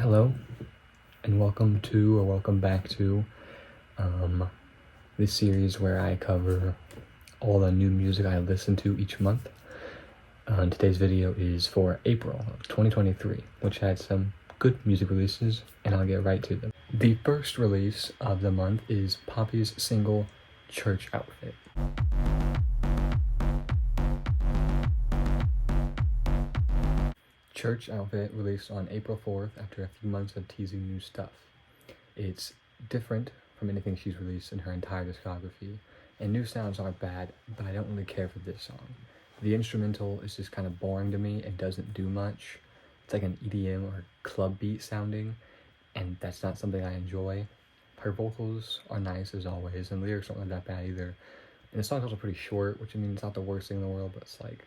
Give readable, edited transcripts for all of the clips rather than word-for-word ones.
Hello, and welcome back to this series where I cover all the new music I listen to each month. Today's video is for April of 2023, which had some good music releases, and I'll get right to them. The first release of the month is Poppy's single, Church Outfit. Church Outfit released on April 4th after a few months of teasing new stuff. It's different from anything she's released in her entire discography, and new sounds aren't bad, but I don't really care for this song. The instrumental is just kind of boring to me and doesn't do much. It's like an EDM or club beat sounding, and that's not something I enjoy. Her vocals are nice as always, and lyrics aren't that bad either. And the song's also pretty short, which I mean, it's not the worst thing in the world, but it's like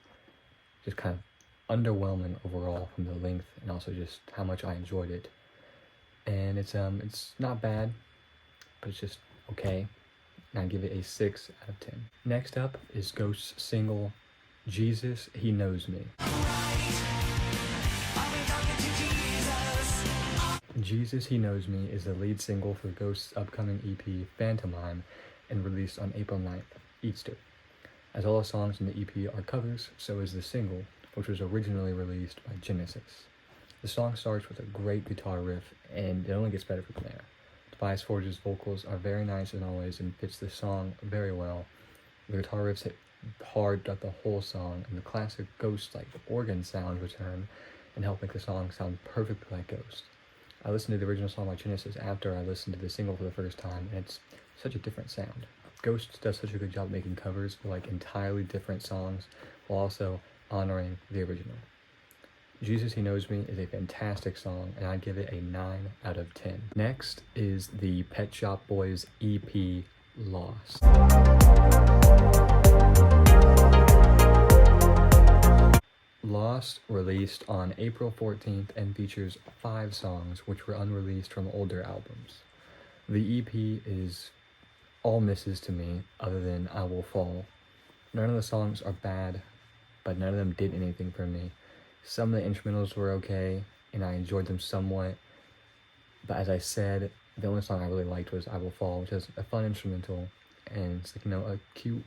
just kind of underwhelming overall from the length and also just how much I enjoyed it. And it's not bad, but it's just okay, and I give it a 6 out of 10. Next up is Ghost's single, Jesus, He Knows Me. Jesus, He Knows Me is the lead single for Ghost's upcoming EP, Phantomime, and released on April 9th, Easter. As all the songs in the EP are covers, so is the single, which was originally released by Genesis. The song starts with a great guitar riff, and it only gets better from there. Tobias Forge's vocals are very nice as always and fits the song very well. The guitar riffs hit hard throughout the whole song, and the classic Ghost-like organ sounds return and help make the song sound perfectly like Ghost. I listened to the original song by Genesis after I listened to the single for the first time, and it's such a different sound. Ghost does such a good job making covers for like entirely different songs while also honoring the original. Jesus, He Knows Me is a fantastic song, and I'd give it a 9 out of 10. Next is the Pet Shop Boys EP, Lost. Lost released on April 14th and features 5 songs which were unreleased from older albums. The EP is all misses to me other than I Will Fall. None of the songs are bad, but none of them did anything for me. Some of the instrumentals were okay, and I enjoyed them somewhat, but as I said, the only song I really liked was I Will Fall, which is a fun instrumental, and it's like, a cute,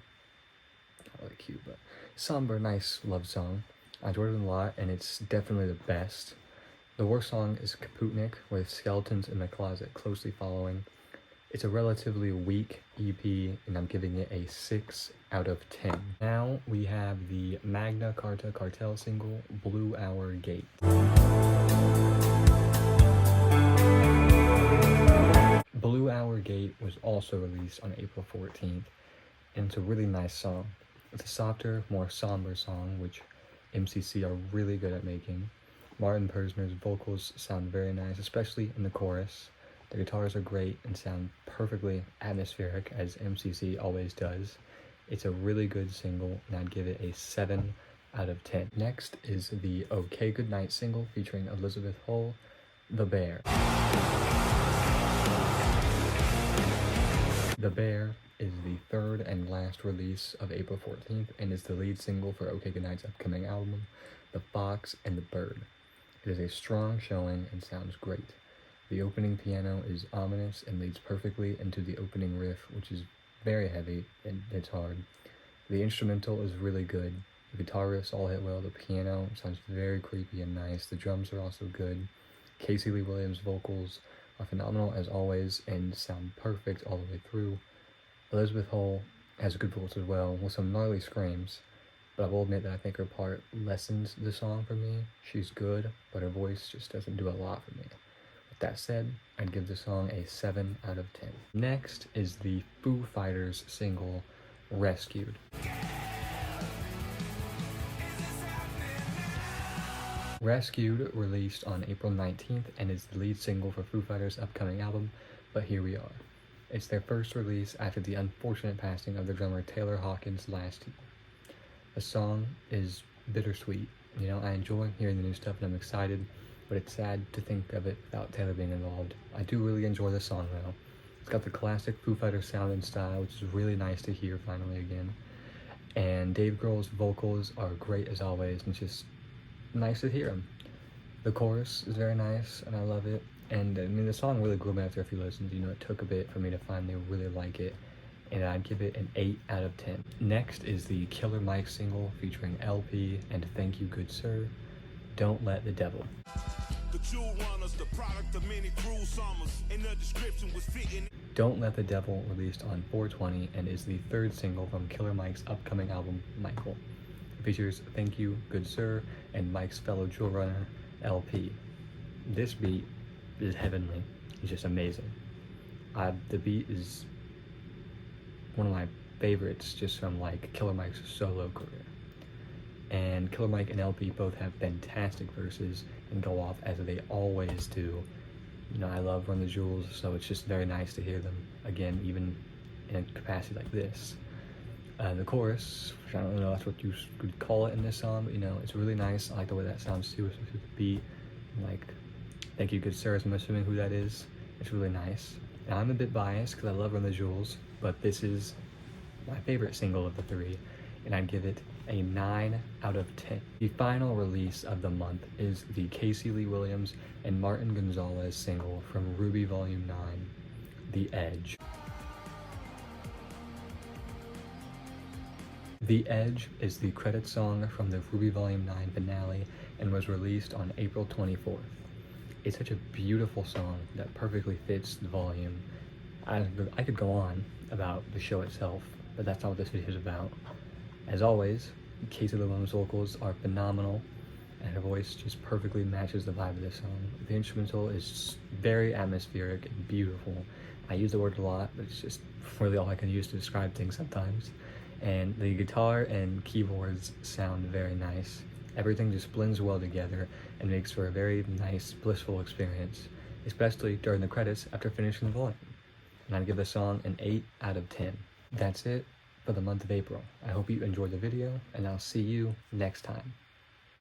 not really cute, but somber, nice love song. I enjoyed it a lot, and it's definitely the best. The worst song is Kaputnik, with Skeletons in the Closet closely following. It's a relatively weak EP, and I'm giving it a 6 out of 10. Now we have the Magna Carta Cartel single, Blue Hour Gate. Blue Hour Gate was also released on April 14th, and it's a really nice song. It's a softer, more somber song, which MCC are really good at making. Martin Persner's vocals sound very nice, especially in the chorus. The guitars are great and sound perfectly atmospheric, as MCC always does. It's a really good single, and I'd give it a 7 out of 10. Next is the OK Goodnight single featuring Elizabeth Hull, The Bear. The Bear is the third and last release of April 14th and is the lead single for OK Goodnight's upcoming album, The Fox and the Bird. It is a strong showing and sounds great. The opening piano is ominous and leads perfectly into the opening riff, which is very heavy and it's hard. The instrumental is really good. The guitar riffs all hit well. The piano sounds very creepy and nice. The drums are also good. Casey Lee Williams' vocals are phenomenal as always and sound perfect all the way through. Elizabeth Hull has good vocals as well, with some gnarly screams, but I will admit that I think her part lessens the song for me. She's good, but her voice just doesn't do a lot for me. That said, I'd give the song a 7 out of 10. Next is the Foo Fighters single, Rescued. Rescued released on April 19th and is the lead single for Foo Fighters' upcoming album, But Here We Are. It's their first release after the unfortunate passing of their drummer Taylor Hawkins last year. The song is bittersweet. I enjoy hearing the new stuff and I'm excited, but it's sad to think of it without Taylor being involved. I do really enjoy the song though. It's got the classic Foo Fighters sound and style, which is really nice to hear finally again. And Dave Grohl's vocals are great as always, and it's just nice to hear them. The chorus is very nice, and I love it. And I mean, the song really grew me after a few listens. You know, it took a bit for me to finally really like it, and I'd give it an 8 out of 10. Next is the Killer Mike single featuring LP and Thank You Good Sir, Don't Let the Devil. The jewel runners, the product of many cruel summers, and the description was fitting. Don't Let the Devil released on 4/20 and is the third single from Killer Mike's upcoming album, Michael. It features Thank You, Good Sir, and Mike's fellow jewel runner, LP. This beat is heavenly. It's just amazing. The beat is one of my favorites just from like Killer Mike's solo career. And Killer Mike and LP both have fantastic verses and go off as they always do. You know, I love Run the Jewels, so it's just very nice to hear them again, even in a capacity like this. The chorus, which I don't know if that's what you could call it in this song, but you know, it's really nice. I like the way that sounds too, especially with the beat. Like, Thank You Good Sir, I'm assuming who that is. It's really nice. Now, I'm a bit biased because I love Run the Jewels, but this is my favorite single of the three, and I'd give it a 9 out of 10. The final release of the month is the Casey Lee Williams and Martin Gonzalez single from Ruby Volume 9, The Edge. The Edge is the credit song from the Ruby Volume 9 finale and was released on April 24th. It's such a beautiful song that perfectly fits the volume. I could go on about the show itself, but that's not what this video is about. As always, Casey Lee Williams' vocals are phenomenal, and her voice just perfectly matches the vibe of this song. The instrumental is very atmospheric and beautiful. I use the word a lot, but it's just really all I can use to describe things sometimes. And the guitar and keyboards sound very nice. Everything just blends well together and makes for a very nice, blissful experience, especially during the credits after finishing the volume. And I'd give the song an 8 out of 10. That's it for the month of April. I hope you enjoyed the video, and I'll see you next time.